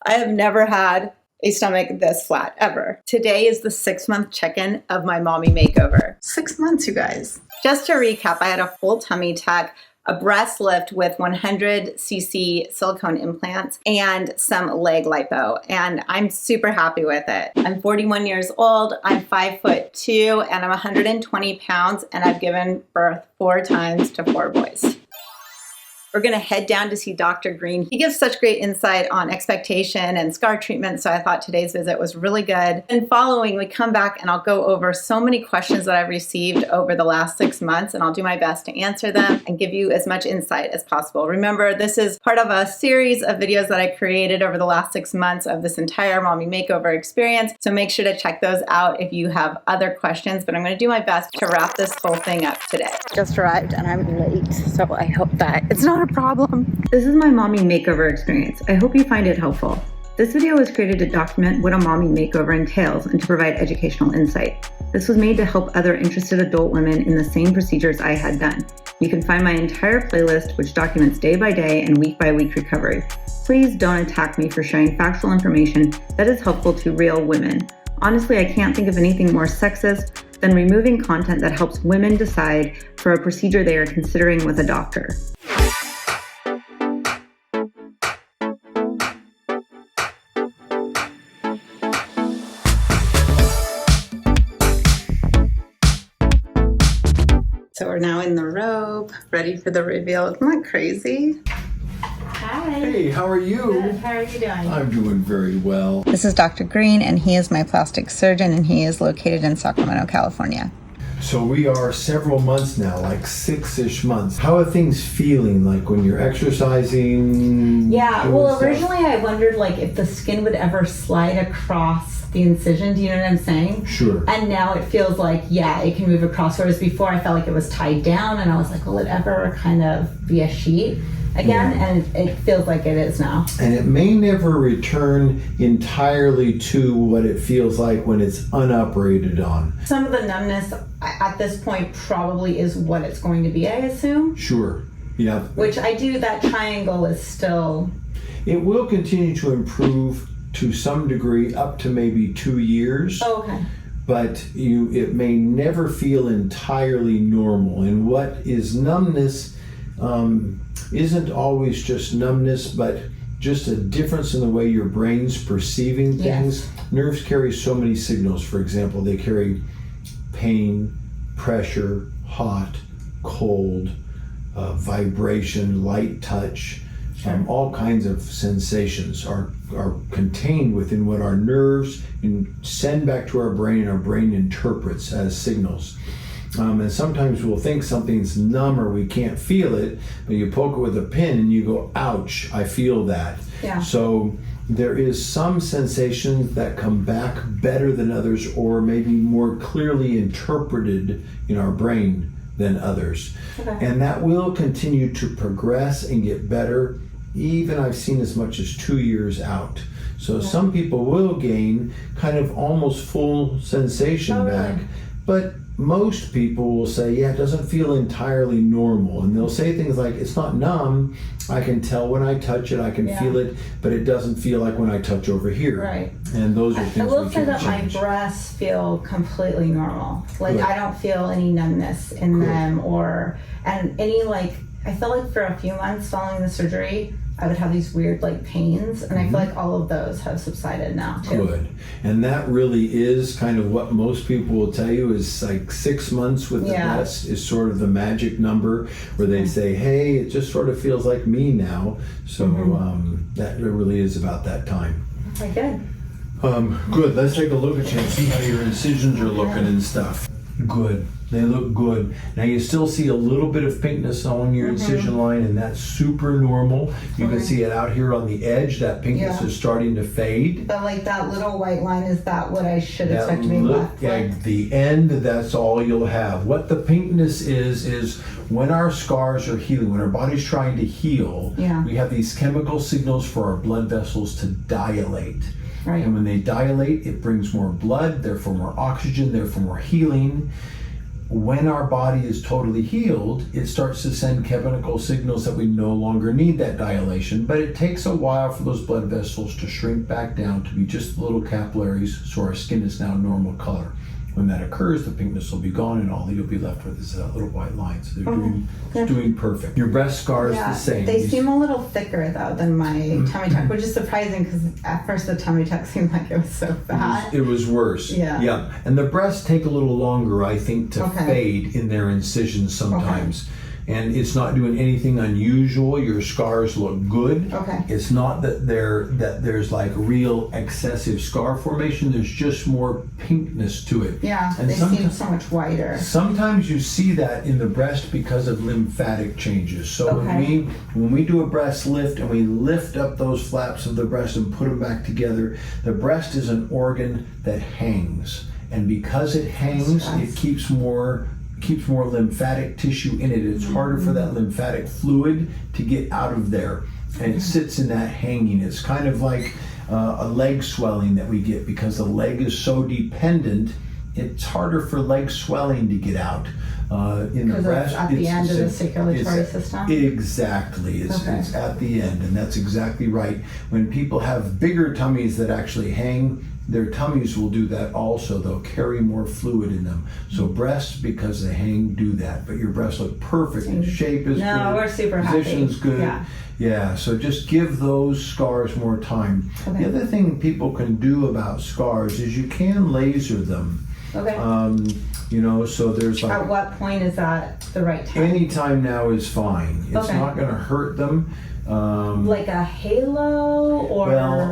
I have never had a stomach this flat ever. Today is the 6-month check-in of my mommy makeover. 6 months, you guys. Just to recap, I had a full tummy tuck, a breast lift with 100cc silicone implants, and some leg lipo, and I'm super happy with it. I'm 41 years old, I'm 5'2", and I'm 120 pounds, and I've given birth 4 times to 4 boys. We're gonna head down to see Dr. Green. He gives such great insight on expectation and scar treatment, so I thought today's visit was really good. And following, we come back and I'll go over so many questions that I've received over the last 6 months, and I'll do my best to answer them and give you as much insight as possible. Remember, this is part of a series of videos that I created over the last 6 months of this entire mommy makeover experience, so make sure to check those out if you have other questions, but I'm gonna do my best to wrap this whole thing up today. Just arrived and I'm late, so I hope that it's not a problem. This is my mommy makeover experience. I hope you find it helpful. This video was created to document what a mommy makeover entails and to provide educational insight. This was made to help other interested adult women in the same procedures I had done. You can find my entire playlist, which documents day by day and week by week recovery. Please don't attack me for sharing factual information that is helpful to real women. Honestly, I can't think of anything more sexist than removing content that helps women decide for a procedure they are considering with a doctor. So we're now in the robe, ready for the reveal. Isn't that crazy? Hi. Hey, how are you? Good. How are you doing? I'm doing very well. This is Dr. Green, and he is my plastic surgeon, and he is located in Sacramento, California. So we are several months now, like 6-ish months. How are things feeling, like when you're exercising? Yeah, well, originally I wondered like if the skin would ever slide across the incision. Do you know what I'm saying? Sure. And now it feels like, yeah, it can move across. Whereas before I felt like it was tied down, and I was like, will it ever kind of be a sheet again? Yeah. And it feels like it is now. And it may never return entirely to what it feels like when it's unoperated on. Some of the numbness at this point probably is what it's going to be, I assume. Sure. Yeah. Which I do, that triangle is still... It will continue to improve to some degree up to maybe 2 years. Oh, okay. But it may never feel entirely normal. And what is numbness isn't always just numbness, but just a difference in the way your brain's perceiving things. Yes. Nerves carry so many signals. For example, they carry pain, pressure, hot, cold, vibration, light touch. Sure. All kinds of sensations are contained within what our nerves send back to our brain, and our brain interprets as signals. And sometimes we'll think something's numb or we can't feel it, but you poke it with a pin and you go, ouch, I feel that. Yeah. So there is some sensations that come back better than others, or maybe more clearly interpreted in our brain than others. Okay. And that will continue to progress and get better. Even I've seen as much as 2 years out. So okay. Some people will gain kind of almost full sensation back, really? But most people will say, yeah, it doesn't feel entirely normal. And they'll say things like, it's not numb, I can tell when I touch it, I can feel it, but it doesn't feel like when I touch over here. Right. And those are things I will we say can that change. my breasts feel completely normal. Like, Good. I don't feel any numbness in Good. them, and any, like, I felt like for a few months following the surgery, I would have these weird like pains, and I feel like all of those have subsided now too. Good. And that really is kind of what most people will tell you is like 6 months with the breast is sort of the magic number where they say, hey, it just sort of feels like me now. So that really is about that time. Okay, good. Good. Let's take a look at you and see how your incisions are looking and stuff. Good. They look good. Now you still see a little bit of pinkness on your incision line, and that's super normal. You can see it out here on the edge. That pinkness is starting to fade. But like that little white line, is that what I should expect to be left? At the end, that's all you'll have. What the pinkness is when our scars are healing, when our body's trying to heal, we have these chemical signals for our blood vessels to dilate. Right. And when they dilate, it brings more blood, therefore more oxygen, therefore more healing. when our body is totally healed, it starts to send chemical signals that we no longer need that dilation, but it takes a while for those blood vessels to shrink back down to be just little capillaries, so our skin is now normal color. When that occurs, the pinkness will be gone, and all you'll be left with is little white lines. So they're doing perfect. Your breast scar is the same. They seem a little thicker though than my tummy tuck, which is surprising because at first the tummy tuck seemed like it was so fat. It was worse. Yeah. And the breasts take a little longer, I think, to fade in their incisions sometimes. And it's not doing anything unusual. Your scars look good. It's not that there's like real excessive scar formation. There's just more pinkness to it. And they seem so much whiter. Sometimes you see that in the breast because of lymphatic changes. So when we do a breast lift and we lift up those flaps of the breast and put them back together, the breast is an organ that hangs. And because it hangs, it keeps more lymphatic tissue in it. It's harder for that lymphatic fluid to get out of there, and it sits in that hanging. It's kind of like a leg swelling that we get because the leg is so dependent. It's harder for leg swelling to get out. In the breast, at the end of the circulatory system. Exactly, it's at the end, and that's exactly right. When people have bigger tummies that actually hang, their tummies will do that also. They'll carry more fluid in them. So breasts, because they hang, do that. But your breasts look perfect. The shape is good. No, we're super Position's happy. good. Yeah, so just give those scars more time. The other thing people can do about scars is you can laser them. So there's like... At what point is that the right time? Any time now is fine. It's not going to hurt them. Like a halo, or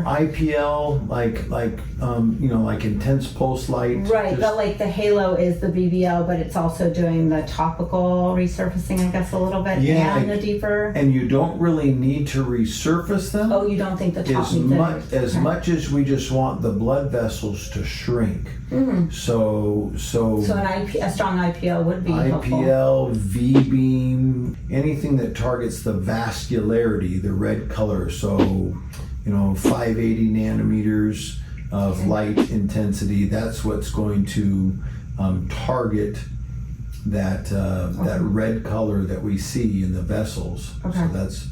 IPL, like intense pulse light. Right, but like the halo is the BBL, but it's also doing the topical resurfacing, I guess, a little bit, and the deeper. And you don't really need to resurface them. Oh, you don't think the top as much as we just want the blood vessels to shrink. So a strong IPL would be helpful. IPL, V-beam, anything that targets the vascularity, the red color. So 580 nanometers of light intensity. That's what's going to target that red color that we see in the vessels. So that's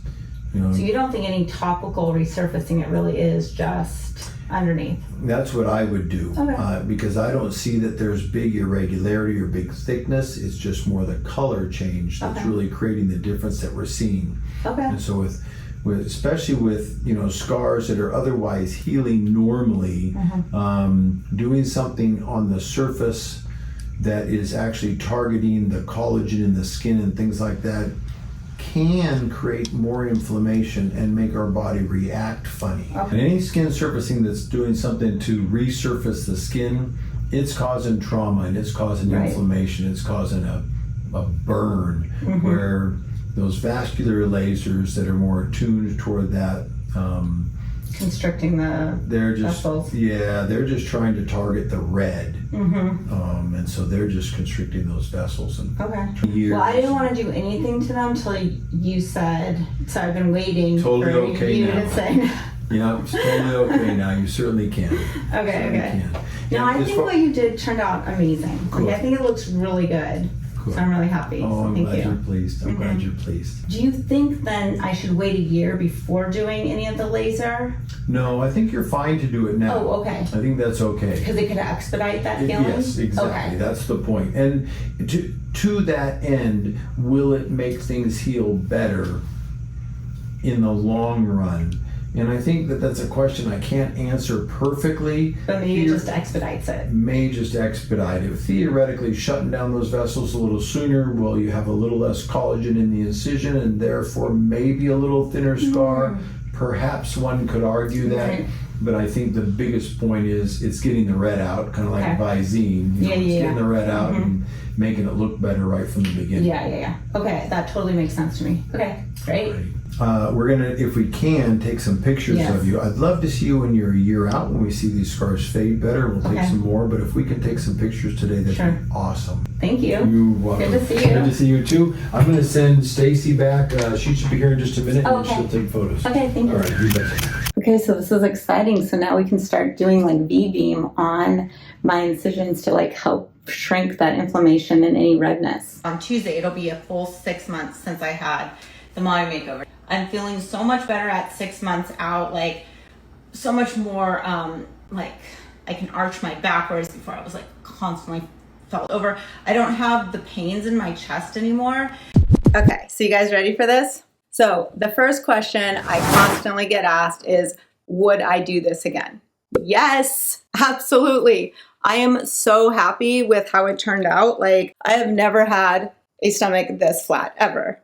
So you don't think any topical resurfacing? It really is just underneath. That's what I would do, because I don't see that there's big irregularity or big thickness. It's just more the color change that's really creating the difference that we're seeing. And so with especially with scars that are otherwise healing normally, doing something on the surface that is actually targeting the collagen in the skin and things like that can create more inflammation and make our body react funny. And any skin surfacing that's doing something to resurface the skin, it's causing trauma and it's causing inflammation. It's causing a burn, where those vascular lasers that are more attuned toward that, constricting the vessels. They're just trying to target the red, and so they're just constricting those vessels. And well, I didn't want to do anything to them until you said, so I've been waiting to say. Yeah, it's totally okay now. You certainly can. Okay. Now, I think what you did turned out amazing. I think it looks really good. So I'm really happy. I'm glad you're pleased. I'm glad you're pleased. Do you think then I should wait a year before doing any of the laser? No, I think you're fine to do it now. Oh, okay. I think that's okay. Because it could expedite that healing? Yes, exactly. That's the point. And to that end, will it make things heal better in the long run? And I think that's a question I can't answer perfectly. But maybe it just expedites it. May just expedite it. Theoretically, shutting down those vessels a little sooner, well, you have a little less collagen in the incision and therefore maybe a little thinner scar. Perhaps one could argue that. But I think the biggest point is it's getting the red out, kind of like Visine. It's getting the red out and making it look better right from the beginning. Okay, that totally makes sense to me. Okay, great. We're gonna, if we can, take some pictures of you. I'd love to see you when you're a year out, when we see these scars fade better. We'll take some more, but if we can take some pictures today, that'd be awesome. Thank you. You're welcome. Good to see you. Good to see you too. I'm gonna send Stacy back. She should be here in just a minute, and she'll take photos. Okay, thank you. All right, you bet. Okay, so this is exciting. So now we can start doing like V-beam on my incisions to like help shrink that inflammation and any redness. On Tuesday, it'll be a full 6 months since I had the Mommy Makeover. I'm feeling so much better at 6 months out, like so much more, like I can arch my back, whereas before I was like constantly fell over. I don't have the pains in my chest anymore. Okay, so you guys ready for this? So the first question I constantly get asked is, would I do this again? Yes, absolutely. I am so happy with how it turned out. Like, I have never had a stomach this flat ever.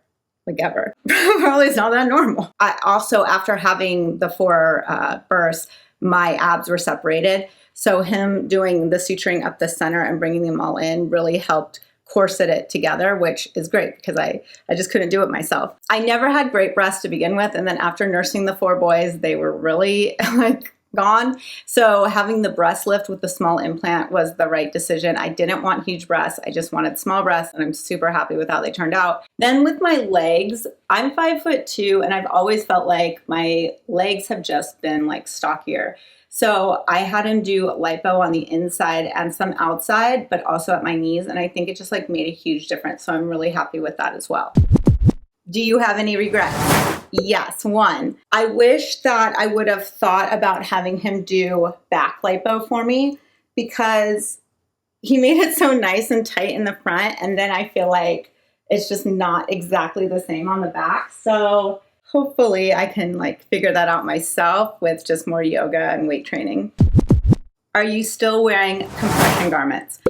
Like ever. Probably it's not that normal. I also, after having the 4 bursts, my abs were separated. So him doing the suturing up the center and bringing them all in really helped corset it together, which is great because I just couldn't do it myself. I never had great breasts to begin with. And then after nursing the 4 boys, they were really like gone. So having the breast lift with the small implant was the right decision. I didn't want huge breasts. I just wanted small breasts, and I'm super happy with how they turned out. Then with my legs, I'm 5'2", and I've always felt like my legs have just been like stockier. So I had him do lipo on the inside and some outside, but also at my knees. And I think it just like made a huge difference. So I'm really happy with that as well. Do you have any regrets? Yes, one. I wish that I would have thought about having him do back lipo for me, because he made it so nice and tight in the front. And then I feel like it's just not exactly the same on the back. So hopefully I can like figure that out myself with just more yoga and weight training. Are you still wearing compression garments?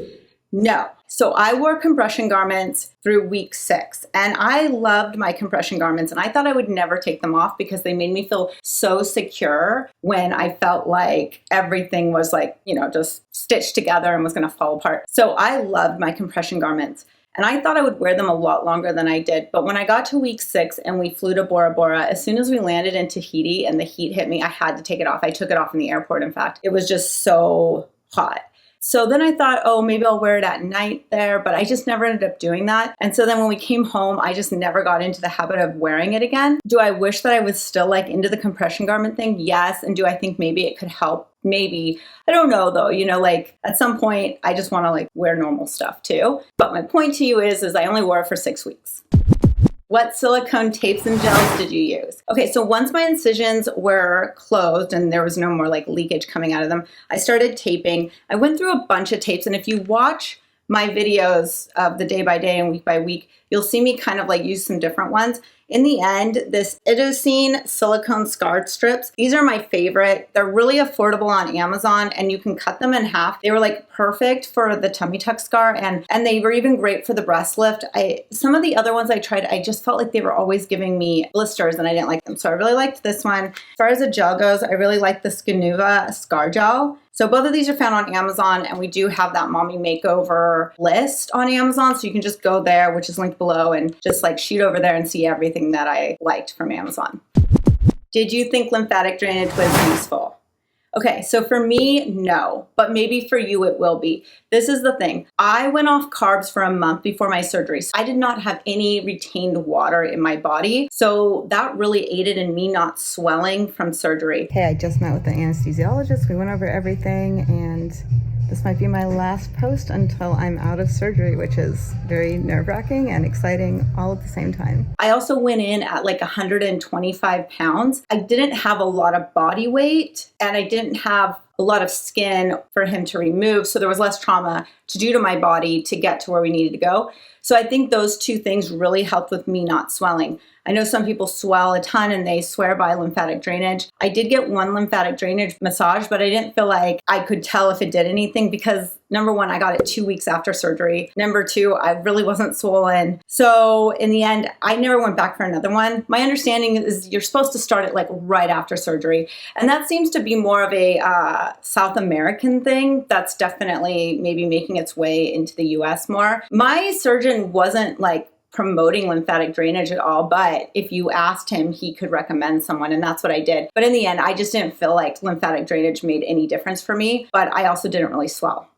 No. So I wore compression garments through week 6, and I loved my compression garments, and I thought I would never take them off because they made me feel so secure when I felt like everything was like, just stitched together and was going to fall apart. So I loved my compression garments. And I thought I would wear them a lot longer than I did. But when I got to week 6 and we flew to Bora Bora, as soon as we landed in Tahiti and the heat hit me, I had to take it off. I took it off in the airport, in fact. It was just so hot. So then I thought, oh, maybe I'll wear it at night there, but I just never ended up doing that. And so then when we came home, I just never got into the habit of wearing it again. Do I wish that I was still like into the compression garment thing? Yes. And do I think maybe it could help? Maybe. I don't know though, like at some point I just want to like wear normal stuff too. But my point to you is I only wore it for 6 weeks. What silicone tapes and gels did you use? Okay, so once my incisions were closed and there was no more like leakage coming out of them, I started taping. I went through a bunch of tapes, and if you watch my videos of the day by day and week by week, you'll see me kind of like use some different ones. In the end, this Idocene silicone scarred strips, these are my favorite. They're really affordable on Amazon, and you can cut them in half. They were like perfect for the tummy tuck scar, and they were even great for the breast lift. Some of the other ones I tried, I just felt like they were always giving me blisters and I didn't like them. So I really liked this one. As far as the gel goes, I really like the Skinuva Scar Gel. So both of these are found on Amazon, and we do have that Mommy Makeover list on Amazon. So you can just go there, which is linked below, and just like shoot over there and see everything that I liked from Amazon. Did you think lymphatic drainage was useful? Okay, so for me, no, but maybe for you it will be. This is the thing. I went off carbs for a month before my surgery. So I did not have any retained water in my body. So that really aided in me not swelling from surgery. Hey, I just met with the anesthesiologist. We went over everything, and this might be my last post until I'm out of surgery, which is very nerve-wracking and exciting all at the same time. I also went in at like 125 pounds. I didn't have a lot of body weight, and I didn't have a lot of skin for him to remove. So there was less trauma to do to my body to get to where we needed to go. So I think those two things really helped with me not swelling. I know some people swell a ton and they swear by lymphatic drainage. I did get one lymphatic drainage massage, but I didn't feel like I could tell if it did anything because number one, I got it 2 weeks after surgery. Number two, I really wasn't swollen. So in the end, I never went back for another one. My understanding is you're supposed to start it like right after surgery. And that seems to be more of a South American thing. That's definitely maybe making its way into the US more. My surgeon wasn't like promoting lymphatic drainage at all, but if you asked him, he could recommend someone, and that's what I did. But in the end, I just didn't feel like lymphatic drainage made any difference for me, but I also didn't really swell.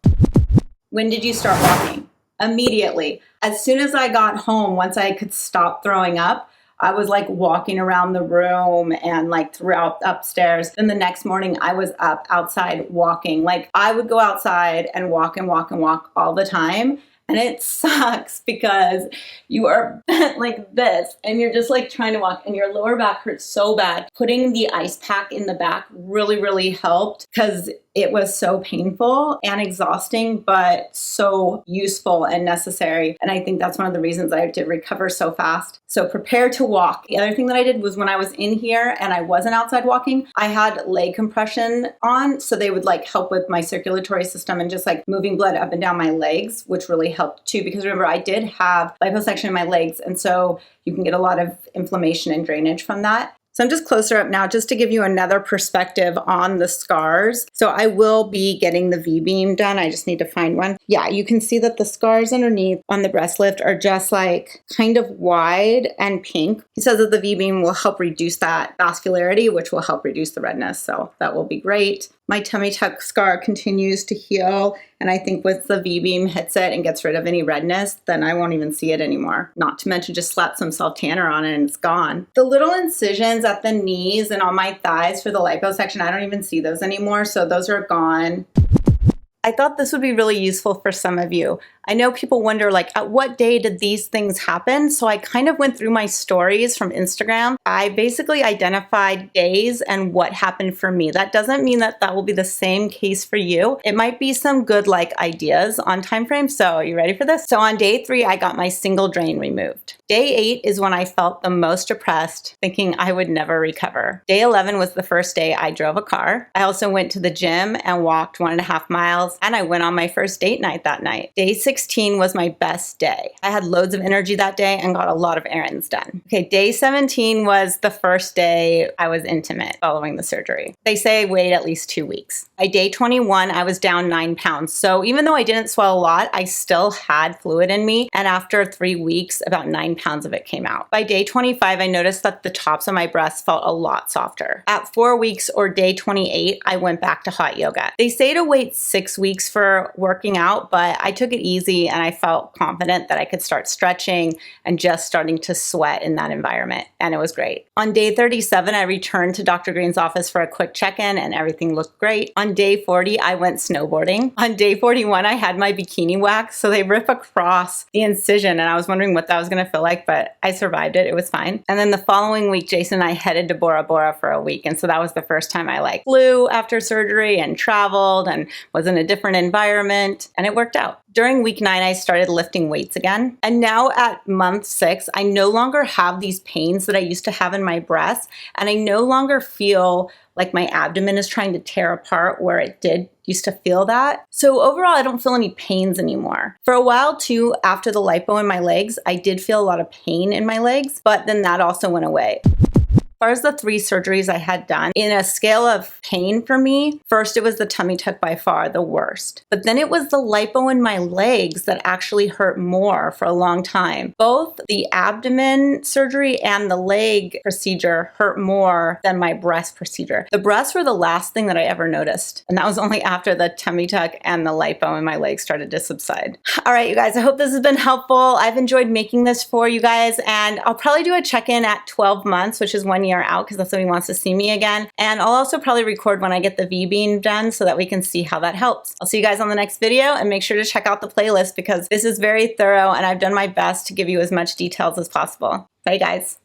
When did you start walking? Immediately. As soon as I got home, once I could stop throwing up, I was like walking around the room and like throughout upstairs. Then the next morning I was up outside walking. Like I would go outside and walk and walk and walk all the time. And it sucks because you are bent like this and you're just like trying to walk and your lower back hurts so bad. Putting the ice pack in the back really, really helped because it was so painful and exhausting, but so useful and necessary. And I think that's one of the reasons I did recover so fast. So prepare to walk. The other thing that I did was when I was in here and I wasn't outside walking, I had leg compression on. So they would like help with my circulatory system and just like moving blood up and down my legs, which really helped too. Because remember, I did have liposuction in my legs. And so you can get a lot of inflammation and drainage from that. So I'm just closer up now just to give you another perspective on the scars. So I will be getting the V-beam done. I just need to find one. Yeah, you can see that the scars underneath on the breast lift are just like kind of wide and pink. He says that the V-beam will help reduce that vascularity, which will help reduce the redness. So that will be great. My tummy tuck scar continues to heal. And I think once the V-beam hits it and gets rid of any redness, then I won't even see it anymore. Not to mention just slap some self-tanner on it and it's gone. The little incisions at the knees and on my thighs for the liposuction, I don't even see those anymore. So those are gone. I thought this would be really useful for some of you. I know people wonder, like, at what day did these things happen? So I kind of went through my stories from Instagram. I basically identified days and what happened for me. That doesn't mean that that will be the same case for you. It might be some good like ideas on time frame. So are you ready for this? So on day 3, I got my single drain removed. Day 8 is when I felt the most depressed, thinking I would never recover. Day 11 was the first day I drove a car. I also went to the gym and walked 1.5 miles, and I went on my first date night that night. Day 16 was my best day. I had loads of energy that day and got a lot of errands done. Okay, day 17 was the first day I was intimate following the surgery. They say wait at least 2 weeks. By day 21, I was down 9 pounds. So even though I didn't swell a lot, I still had fluid in me. And after 3 weeks, about 9 pounds of it came out. By day 25, I noticed that the tops of my breasts felt a lot softer. At 4 weeks or day 28, I went back to hot yoga. They say to wait 6 weeks for working out, but I took it easy and I felt confident that I could start stretching and just starting to sweat in that environment. And it was great. On day 37, I returned to Dr. Green's office for a quick check-in and everything looked great. On day 40, I went snowboarding. On day 41, I had my bikini wax. So they rip across the incision and I was wondering what that was going to feel like, but I survived it. It was fine. And then the following week, Jason and I headed to Bora Bora for a week. And so that was the first time I like flew after surgery and traveled and was in a different environment, and it worked out. During week 9, I started lifting weights again. And now at month 6, I no longer have these pains that I used to have in my breasts. And I no longer feel like my abdomen is trying to tear apart where it used to feel that. So overall, I don't feel any pains anymore. For a while too, after the lipo in my legs, I did feel a lot of pain in my legs, but then that also went away. As far as the 3 surgeries I had done, in a scale of pain for me, first it was the tummy tuck by far the worst. But then it was the lipo in my legs that actually hurt more for a long time. Both the abdomen surgery and the leg procedure hurt more than my breast procedure. The breasts were the last thing that I ever noticed. And that was only after the tummy tuck and the lipo in my legs started to subside. All right, you guys, I hope this has been helpful. I've enjoyed making this for you guys, and I'll probably do a check-in at 12 months, which is 1 year out, because that's when he wants to see me again. And I'll also probably record when I get the V-beam done so that we can see how that helps. I'll see you guys on the next video, and make sure to check out the playlist because this is very thorough and I've done my best to give you as much details as possible. Bye guys.